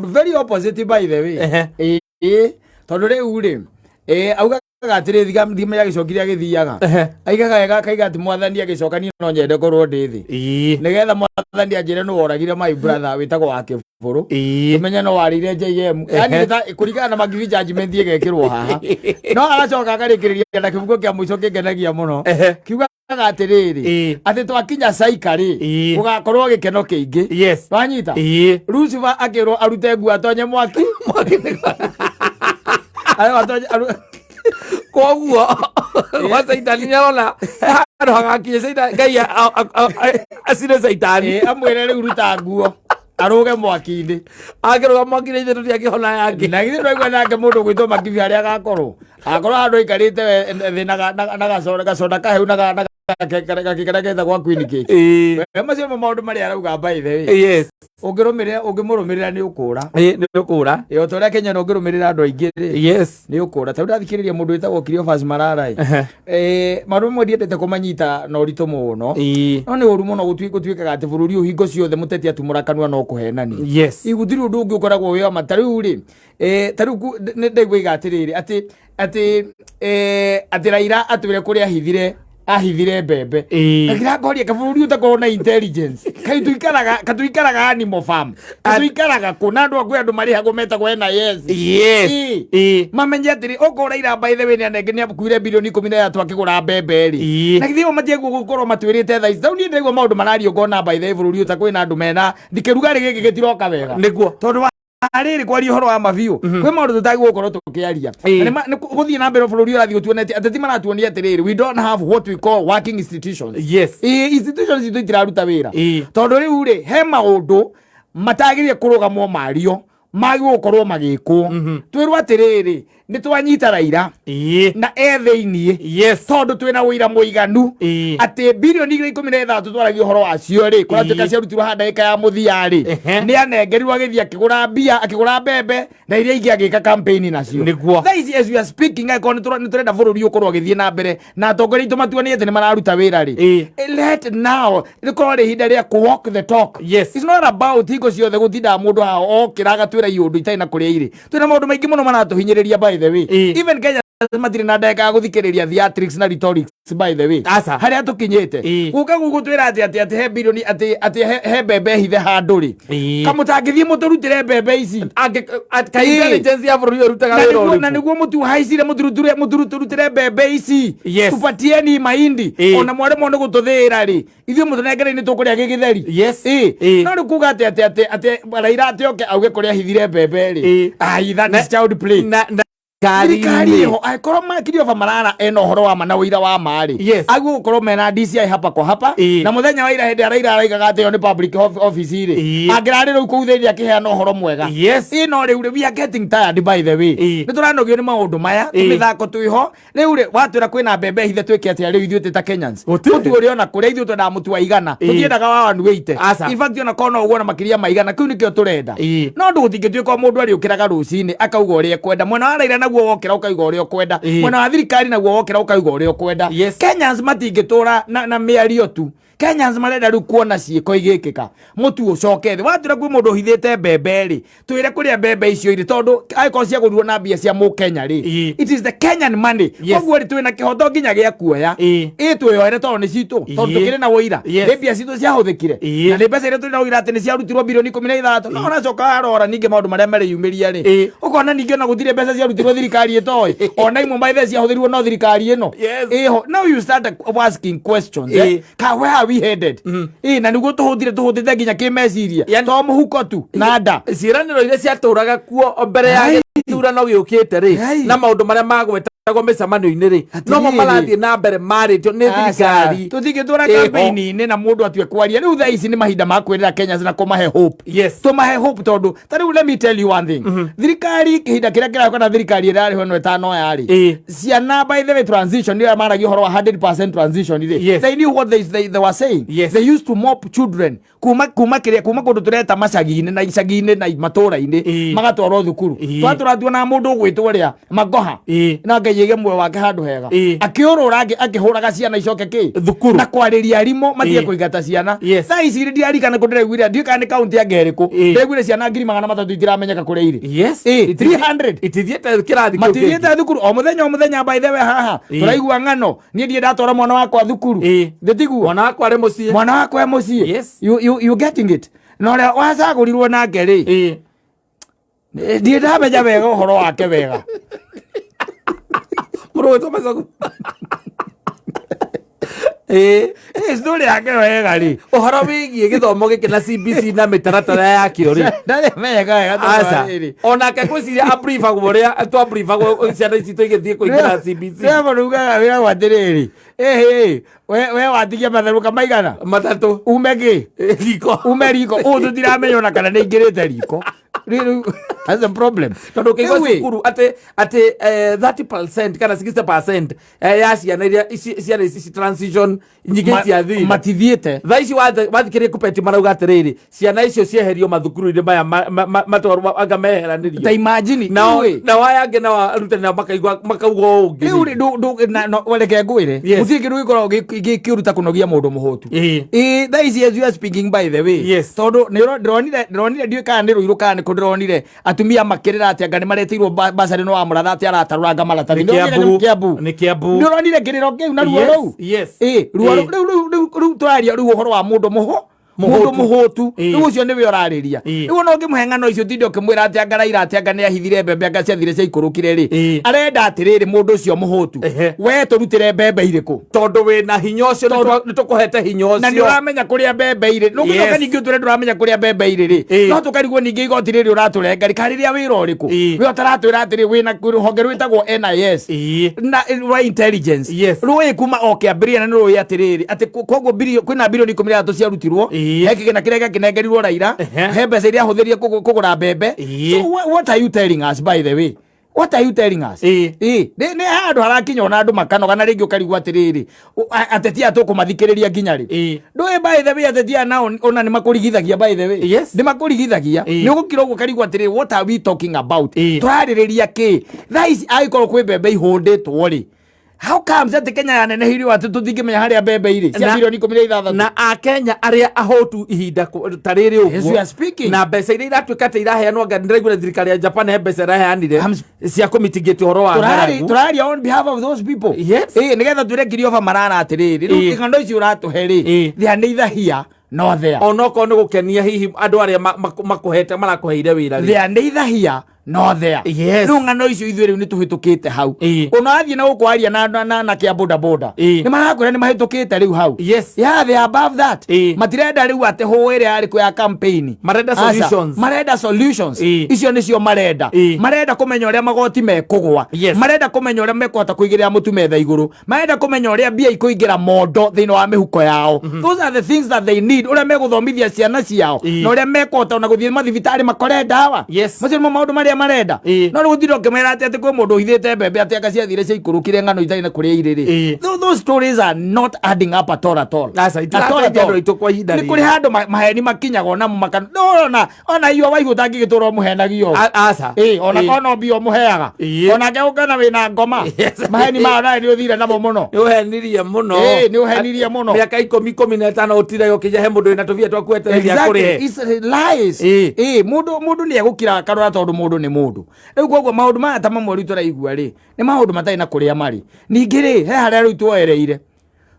very opposite by the way. Tondu riu ri auga gatire thima ya gicokiria githiaga aigaga ega kaiga ati mwathani agicokania no nyende korwo ndithi nigetha mwathani anjire no woragire my brother witagwo wa Kiburu tumenya no warire JM yani kurigana na magivi judgment igekirwo haha no aracoka akarikiriria na kibugo kia muico kingenagia muno kiuga atiriri ati twakinya saika ri ugakorwo gikeno kiingi wanyita Lucifer akirwo arute ngua tonye mwaki ayo atonye koguo wa saitani nyona hano hagakie saitani ngai asire saitani amwere riu ruta nguo aruge mwaki-ini agiruga mwaki-ini ithe tutiakihona yangi na githe ndwaigua nake mundu gwitwo makibi haria agakorwo handu aikarite thi na gacoda kaheu na gakikaragetha gwa Queen Cake macio maundu maria arauga by the way ungimurumirira ni ukura ni ukura otoria Kenya no ngirumirira andu aingi ni ukura ta ndathikiriria mundu witagwo Cleophas Mararai maundu mwe ndiendete kumanyita na uritu muno no ni uru muno gutuikaga ati bururi uhingo ciothe muteti atumura kanua no kuhenani iguthiru undu ungi ukoragwo wi wa matariu ri tariu ndaigua igatiriri ati Raila atwire kuria ahithire mbembe agira ngoria kaburi utakorwo na intelligence katuikaraga animal farm katuikaraga kuna andu mari hago metagwo na mamenye atiri okora ira by the way ni anenge ni akuire bilioni 10 ya twakigura mbembe ri na githio matie gukorwo matwirite thaa ici tauni ndego maundu marario ngona by the way bururi utakwina andu mena ndikiruga giki gitiroka wega niguo tondu ariri kwari horo wa mabiu kwe maundu tutagi gukorwo tukiaria ni guthie na mbere bururi urathi gutuonete ateti maratuonia atiriri we don't have what we call working institutions institutions itu itiraruta wira tondu riu ri he maundu matagirie kurugamwo mario magi gukorwo magikwo twirwo atiriri ni twanyita Raila na thiini tondu twina wira muiganu ati bilioni 13 tutwaragio horo wacio ri kura tukaciarutirwo handika ya muthia ri ni anengerirwo agithia akigura mbia akigura mbembe na iria ingi agika campaign nacio this as we are speaking I con ni turenda bururi ukorwo agithie na mbere na atongoria itu matuani ati ni mararuta wira ri let now ni ko ri hinda ria ku walk the talk it's not about hingo ciothe gutinda mundu ha okiraga twira iundu itaina kuria iri twina maundu maingi muno maratuhinyiriria by the way even Kenya matire na ndeka guthikiriria theatrics na rhetorics by the way haria tukinyite guka gugutwira ati he bilioni ati he mbembe hithe handu ri kamutangithie muturutire mbembe ici ka intelligence ya bururi rutaga wira na niguo mutu haicire muturutire mbembe ici tupatieni mahindi ona mware mono gututhira ri ithio mutunengere ni tukuria gigitheri no rikuga ati Raila atioke auge kuria hithire mbembe ri that is child play Kari ho aikoro makirio va marara eno horo wa mana wira wa mari agu ukoro mena DCI hapa kwa hapa na muthenya wa ira hende Raila araigaga ate ni public office ri agirari ru kuutheria kiheana horo mwega ino ri we are getting tired by the way ni turanogio ni maundu maya mithako twiho riu ri watwira kwina mbembe hithe twike ati riu ithuite ta Kenyans mutu uri ona kuria ithuite na mutu wa igana tutiendaga wa 180 in fact ona kono uguo na makiria maigana kiu nikio turenda no ndu gutingitwika mundu ari ukiraga rucini akauga uri kwenda mwena wa Raila naguo wokera ukaiga uri kwenda mwena wa thirikari naguo wokera ukaiga uri kwenda Kenyans matingitura na miario tu Kenyans marenda ru kuona ciiko igikika mutu ucoke thi watira kwi mundu hithite mbembe ri twire kuria mbembe icio iri tondu aiko cia guruo na mbia cia mu Kenya ri it is the Kenyan money koguo ri twina kihoto nginya gia kuoya twiyoere tondu ni citu tondu tukire na wira ni mbia citu cia huthikire na ni mbesa ire twina wira ati ni ciarutirwo bilioni 13 no na coka arora ninge maundu maria mari yumiria ri ukona ninge na gutire mbesa ciarutirwo thirikari itoi ona imwe maithe cia huthirwo no thirikari ino now you start asking questions where we headed na niguo tuhuthite nginya kimeciria to muhuko tu na nda ciraniro ile ciaturaga kuo mbere ya githurano giukite ri na maundu maria magwetagwo micamanio-ini ri no mo marathie na mbere maritio ni thirikari tutingitura campaign-ini na mundu atue kwaria riu thaa ici ni mahinda ma kwirira Kenyans na kumahe hope tumahe hope tondu tariu let me tell you one thing thirikari kihinda kiria kirakoa na thirikari irari ho no etano yari ciana by the way transition ni maragio horo 100% transition they knew what they were saying they used to mop children kuma kundu tureta macagi-ini na icagi-ini na matura-ini magatwarwo thukuru twaturatwa mundu gwitwo ria Magoha na ngaiye mwe wake handu hega akiurura akihuraga ciana icoke thukuru na kwariria arimo matie kuigata ciana sai ici ndiarikana kundiregwira ndikane kaunti ya Ngeriku ndegwire ciana 300 itiramenyeka kuria iri 300 itithiete kirathi matithiete thukuru o muthenya by the way haha turaigua ngano nie ndie ndatwara mwana wakwa thukuru nditiguo mwana wakwa ari mucie you getting it no ria wacagurirwo nake ri ndie ndamenya wega uhoro wake wega muroto macagu story yake wega ri uhoro wigie githomo giki na CBC na mitaratara yakio ri ndare mega wega ri onake gwiciria abrifa guria atwa brifa ciana ici tuigithie kuingira CBC sema rugaga wega watiriri we watigia matharuka maigana matatu umegi riko utiramenya ona kana ni ingirite riko that's a problem tondu kigo cukuru ati 30% kana 60% ya ciana iria ciana ici transition nyigiti athi matithiete thaici wathikirie kupeti marauga atiriri ciana icio cieherio mathukuru-ini maya matwarwo anga meheranirio ta imagine na wayange na arutani na makaugwa ungi riu reke ngwire muthii kindu gikoragwo gikiruta kunogia mundu muhotu thaici as you are speaking by the way tondu nironire ndiu kana ni ruiru kana kundironire atumia makirira atia ngani maretirwo basari no amuratha atia arataruranga maratari ni Kiambu nironire kiriro kiu na ruo rou ruo twaria ruo horo wa mundu muhotu riu ucio niwe urariria riu no ngimuhe ng'ano icio tindi ukimwira atia ngaraira atia ngani ahithire mbembe anga ciathire cia ikurukire ri arenda atiriri mundu ucio muhotu we turutire mbembe iriku tondu wina hinya ucio nitukuhete hinya ucio na ni uramenya kuria mbembe iri no nginya ningi uture nduramenya kuria mbembe iri ri no tukarigwo ningi igoti riri uraturenga rikariria wira uriku we utaratwira atiri wina ruhonge rwitagwo NIS na intelligence rui kuma okiambiria na rui atiriri ati koguo kwina bilioni 13 ciarutirwo heki kina kirega kinengerirwo Raila he mbeca iria ahuthirie kugura mbembe so what are you telling us by the way what are you telling us ni handu harakinya ona andu makanoga na ringi ukarigwa atiriri ateti atukumathikiriria nginya ri ndui by the way ateti ana ona ni makurigithagia by the way ni makurigithagia ni ugukira uguo karigwa atiriri what are we talking about turaririria ki thaici aikorwo kwi mbembe ihunditwo ri how comes that Kenya yanenehirwo ati tuthingimenya haria mbembe iri cia bilioni 16 na a Kenya aria ahotu ihinda tariri uguo na mbeca iria iratuika ati iraheanwo anga ndiregura thirikari ya Japan he mbeca iraheanire cia kumitigate horo wa ng'aragu turari on behalf of those people nigetha turekirie over marara atiriri riu ng'ando ici uratuhe ri they are neither here no there onoko ni gukenia hihi andu aria makuhete marakuheire wira they are neither here no there riu ng'ano icio ithuĩ riu nituhitukite hau unathie na ukwaria na kia boda ni marakwira ni mahitukite riu hau they are above that matirenda riu ate hoere ariku ya campaign marenda solutions icio nicio marenda kumenya uria magoti mekugwa marenda kumenya uria mekota kuigirira mutu metha iguru marenda kumenya uria mbia ikuingira mondo thini wa mihuko yao those are the things that they need uria meguthomithia ciana ciao na uria mekota ona guthie mathibitari makore ndawa macio mo maundu maria marenda no ruthiro kemera ati kwe mundu hithite mbembe ati aka ciathire cia ikurukire ng'ano itari na kuria iriri those stories are not adding up at all asa itara ito kwa ihinda ni kuri handu maheni makinyaga na makana ona iyo waihu tangigiturwo muhenagio asa ona kono bio muheaga ona geukana wina ngoma maheni ma na ni uthire namo muno ni uhenirie muno miaka 10-15 utire ukije he mundu ina tuvia twakuetereria kurihe lies mundu ni egukira karora tondu mundu ni mundu riu koguo maundu maya ta mamwe riu turaigua ri ni maundu matai na kuria mari ningi ri he haria riu tuoereire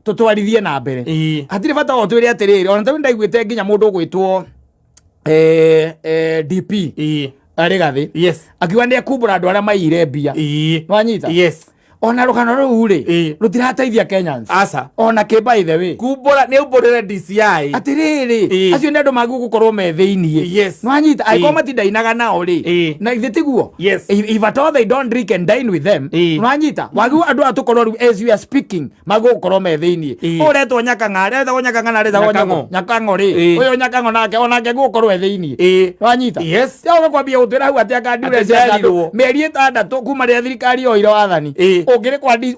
tutwarithie na mbere atire bata o twire atiriri ona tawi ndaiguite nginya mundu gwitwo DP ari gathi akiwa ndi akumbura andu aria maire mbia nwanyita ona rukano ruu ri rutirateithia Kenyans asa ona ke by the way kumbura ni umburire DCI atiriri acio ni andu magu gukorwo me thiini nwanyita aiko matindainaga nao ri na ithitiguo if at all they don't drink and dine with them nwanyita wagu andu atukorwo as we are speaking magu gukorwo me thiini uretwo nyakanga aretwo nyakanga na retwo nyakango ri uyo nyakango nake ona ke gukorwo thiini nwanyita yawe kwambia utwira hu ati akandure cia mieri 6 kuma ria thirikari oire wathani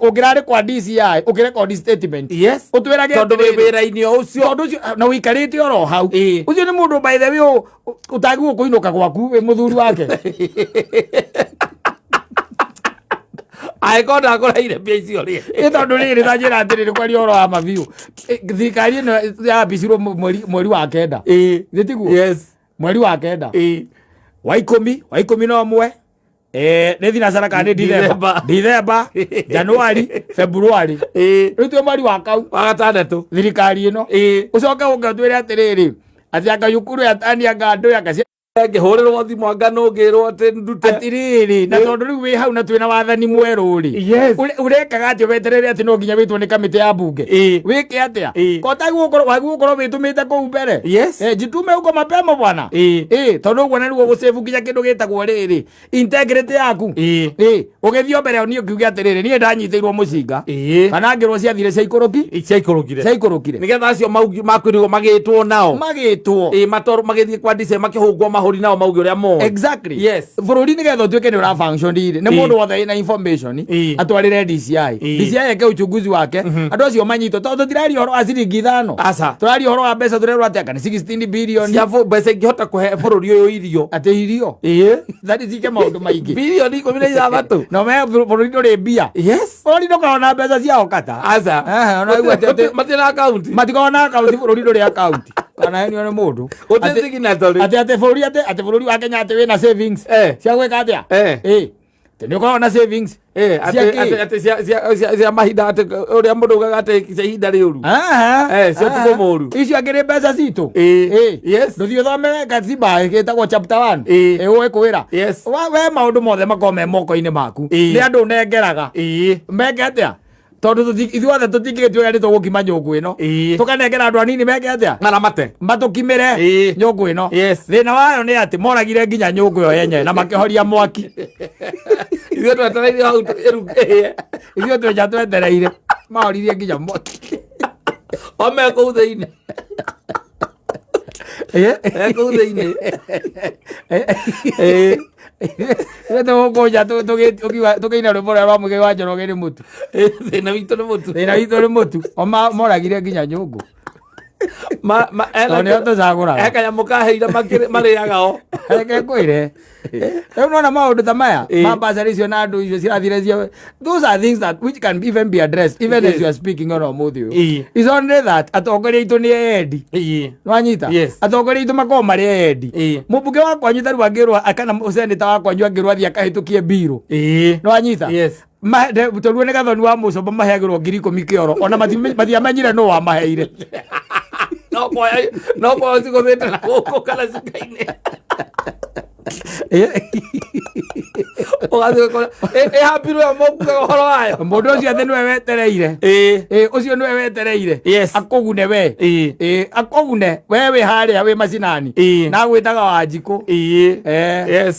ungirare kwa DCI ukirecord statement yes utwirage tondu wira-ini ucio na wikarite oro hau ucio ni mundu by the way utagi kuinuka gwaku we muthuri wake aiko ndakoraire mbia icio ri tondu riri ta njira atiri kwari oro wa mabiu thirikari ino yambicirwo mweri wa kenda thitiguo yes mweri wa kenda wa ikumi na ũmwe nĩ thinacara kana nĩ Dithemba Januari Februari rĩu twĩ mweri wa kau wa gatandatũ thirikari ĩno ũcoke ũngatwĩre atĩrĩrĩ atĩ akayukuru yatania ngandũ yakacia ngĩhũrĩrwo thimũ anga nũngĩrwo atĩ ndute atĩrĩrĩ na tondũ rĩu wĩ hau na twĩna wathani mwerũ rĩ ũrekaga atĩ weterere atĩ no nginya wĩtwo nĩ kamĩtĩ ya mbunge wĩke atĩa wagũkorwo wĩtũmĩte kũu mbere njitume huko mapema bwana tondũ ũguo nĩguo gũsave nginya kĩndũ gĩtagwo rĩrĩ integrity yaku ũgĩthiĩ mbere niĩ ngiuge atĩrĩrĩ niĩ ndanyitĩirwo mũcinga kana ngĩrwo ciathire ciaikũrũkire nĩgetha acio makwĩrĩgwo magĩtwo nao magĩthiĩ kwa DCI makĩhũngwo mahũri nao mauge ũrĩa mo exactly yes bũrũri nĩgetha ũtuĩke nĩ ũra function rĩ nĩ mũndũ wothe ĩna information atwarĩre DCI eke uchunguzi wake andũ acio manyitwo tondũ tũtiraria ũhoro wa ciringi 5 tũraria ũhoro wa mbeca tũrerwo atĩ kana 16 billion cia mbeca ingĩhota kũhe bũrũri ũyũ irio atĩ irio thati cike maũndũ maingĩ bilioni 16 no me bũrũri ndũrĩ mbia yes bũrũri ndũkoragwo na mbeca ciao kata matirĩ account matikoragwo na account bũrũri ndũrĩ account kana nĩ mũndũ atĩ bũrũri wa Kenya atĩ wĩna savings cia gwĩka atĩa nĩ ũkoragwo na savings cia mahinda atĩ ũrĩa mũndũ ugaga atĩ cia ihinda rĩũru cia ũtukũ mũũru icio angĩrĩ mbeca citũ ndũthiĩ ũthome katiba ĩtagwo chapter 1 ũĩ kwĩra we maũndũ mothe makorwo me moko-inĩ maku nĩ andũ ũnengeraga meke atĩa tondu ithuothe tutingĩgĩtuĩka nĩ tũgũkima nyũngũ ĩno tũkanengera andũ anini meke atĩa ng'ara mate matukimĩre nyũngũ ĩno thĩna wayo nĩ atĩ moragire nginya nyũngũ ĩyo yenyewe na makĩhoria mwaki ithuĩ twetereire hau ithuĩ twenja twetereire mahoririe nginya mwaki ome kũu thĩinĩ kũu thĩinĩ tũkĩina rwĩmbo rũrĩa rwa Mũigai wa Njoroge nĩ mũtu thĩna witũ nĩ mũtu moragire nginya nyũngũ kanyamũ kaheire marĩaga o reke ngwĩre rĩu nona maũndũ ta maya mambacari icio na andũ icio cirathire cio those are things that which can even be addressed even as you are speaking on ũmũthĩ ũyũ is only that atongoria itũ nĩ endi nwanyita atongoria itũ makorwo marĩ endi mũmbunge wa kwanyu tarĩu angĩrwo kana seneta wa kwanyu angĩrwo athiĩ akahĩtũkie mbirũ nwanyita tondũ nĩ gathoni wa mũcoba maheagĩrwo 10,000 kĩoro ona matiamenyire nũ wamaheire no kwa cigũthĩte na gũkũ kana cikaine hambirwe mũkuga ũhoro wayo mũndũ ũcio atĩ nĩwe wetereire ũcio nĩwe wetereire akũgune we akũgune we wĩ harĩa wĩ macinani na agwĩtaga Wanjikũ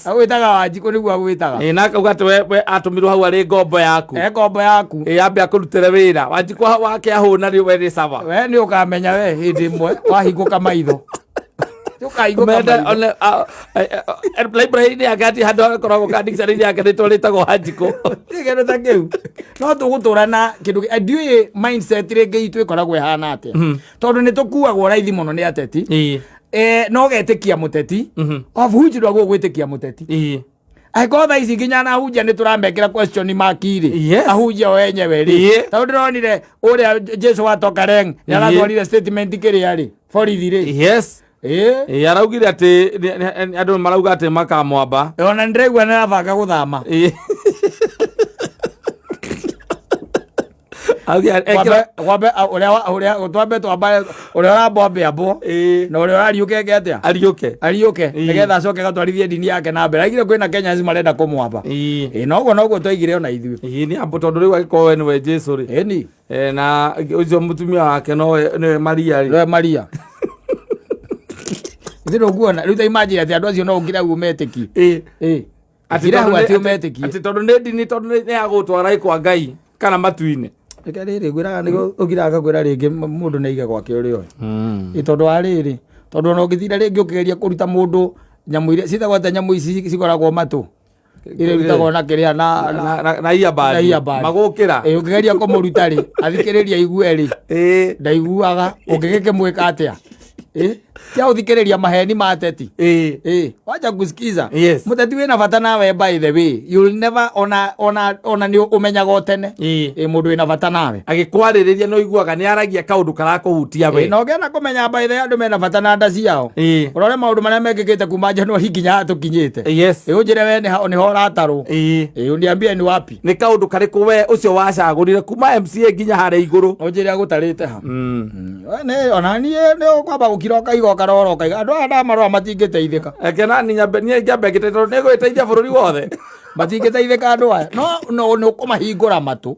agwĩtaga Wanjikũ nĩguo agwĩtaga na akauga atĩ we atũmirwo hau arĩ ngombo yaku ngombo yaku ambe akũrutĩre wĩra Wanjikũ wake ahũna rĩu we nĩ caba we nĩ ũkamenya we hĩndĩ ĩmwe wahingũka maitho library-inĩ yake atĩ handũ hakoragwo ka dictionary yake nĩ twarĩtagwo Wanjikũ kĩndũ ta kĩu no tũgũtũra na kĩndũ ndiũĩ mindset rĩngĩ itũ ĩkoragwo ĩhana atĩa tondũ nĩ tũkuagwo raithi mũno nĩ ateti no getĩkia mũteti wabunjirwo gwĩtĩkia mũteti angĩkorwo thaa ici nginya nahunjia nĩ tũramekĩra question mark rĩ ahunjia o enyewe rĩ tondũ ndĩronire ũrĩa Jesu wa Tokareng nĩ aratwarire statement kĩrĩa rĩ borithi rĩ araugire atĩ andũ marauga atĩ makamwamba ona ndĩraigua nĩarabanga gũthama twambe ũrĩa ũrambombe ambo na ũrĩa ũrariũkenge atĩa ariũke nĩgetha acoke gatwarithie dini yake na mbere aigire kwĩna Kenyans marenda kũmwamba noguo twaigire ona ithuĩ nĩ ambo tondũ rĩu agĩkorwo we nĩwe Jesu rĩ na ũcio mũtumia wake nĩwe Maria Ndiro guona rĩu ta imagine atĩ andũ acio no ũngĩra umetĩki atĩ tondũ nĩ dini tondũ nĩ agũtwara kwa Ngai kana matu-inĩ reke rĩrĩ gwĩraga nĩguo ũgiraga kwĩra rĩngĩ mũndũ nĩ aige gwake ũrĩa ũyũ tondũ wa rĩrĩ tondũ ona ũngĩthira rĩngĩ ũkĩgeria kũruta mũndũ nyamũ iria citagwo atĩ nyamũ ici cikoragwo matũ ire rutagwo na kiria na ia bari magukira ungigeria kumuruta ri athikiriria igue ri ndaiguaga ungigeke mwika atia tia uthikiriria maheni ma ateti wacha kusikiza muteti wina bata nawe by the way you'll never ona ni umenyaga tene mundu wina bata nawe agikwaririria no iguaga ni aragia kaundu karakuhutia we no gena kumenya by the andu mena bata na ndaci yao urore maundu maria mekikite kuma Januari nginya hatukinyite unjire we ni ho rataru uniambie ni wapi ni kaundu kariku we ucio wacagurire kuma MCA nginya hare iguru unjire agutarite ha ne ona ni kwamba gukiroka igoka roroka andu aya marwa matingiteithika ekena ni nyambe ngiteithio ni gwiteithia bururi wothe matingiteithika andu aya no ukumahingura matu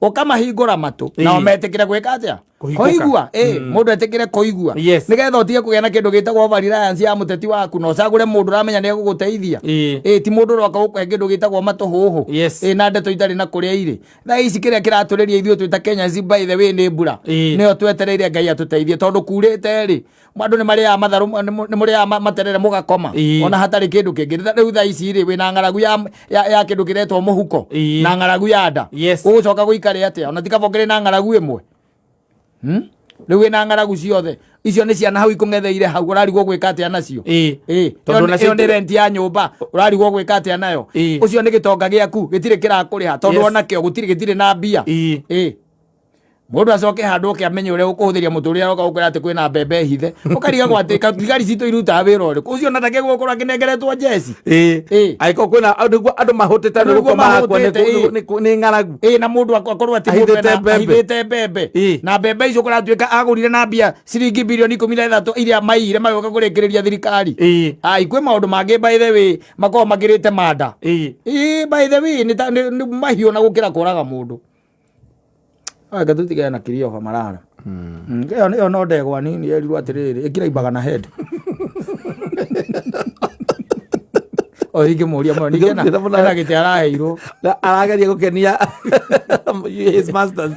ukamahingura matu na umetikire gwika atia koigua mundu etikire koigua nigetha utige kugia na kindu gitagwo overreliance ya muteti waku no cagure mundu ramenya ni guguteithia ti mundu roka gukwe kindu gitagwo matuhuhu na ndeto itari na kuria iri tha ici kiria kiraturiria ithio twita Kenya by the way ni mbura nio twetereire Ngai atuteithie tondu kurite ri andu ni maria matharu ni muria materere mugakoma ona hatari kindu kingi riu tha ici ri wina ngaragu ya kindu kiretwo muhuko na ngaragu ya nda ugucoka guikare atia ona tikabongere na ngaragu imwe riu wina ngaragu ciothe icio ni ciana hau ikungetheire hau urarigwo gwika atia nacio tondu nacio ni rent ya nyumba urarigwo gwika atia nayo ucio ni gitonga giaku gitire kirakuriha tondu ona kio gitire na mbia mundu acoke handu ukiamenya uria ukuhuthiria muturire roka ukira ati kwina mbembe hithe ukariga gwatika thigari citu iruta wira uriku ucio natage gukorwo akinengeretwo jesi aiko kwina andu mahutite ruko mahakwa ni ngaragu na mundu akorwo ati ahithite mbembe na mbembe icio kuratuika agurire na mbia ciringi bilioni 13 iria maire magoka kurikiriria thirikari kwi maundu mangi by the way makoo magirite manda by the way ni mahiu na gukira kuraga mundu aga tutige na kirio fa marara ngiyo no ndegwa nini erirwo atiriri ikira ibagana head oige muria mo ni gena gitiara heirwo arageria gukenia his masters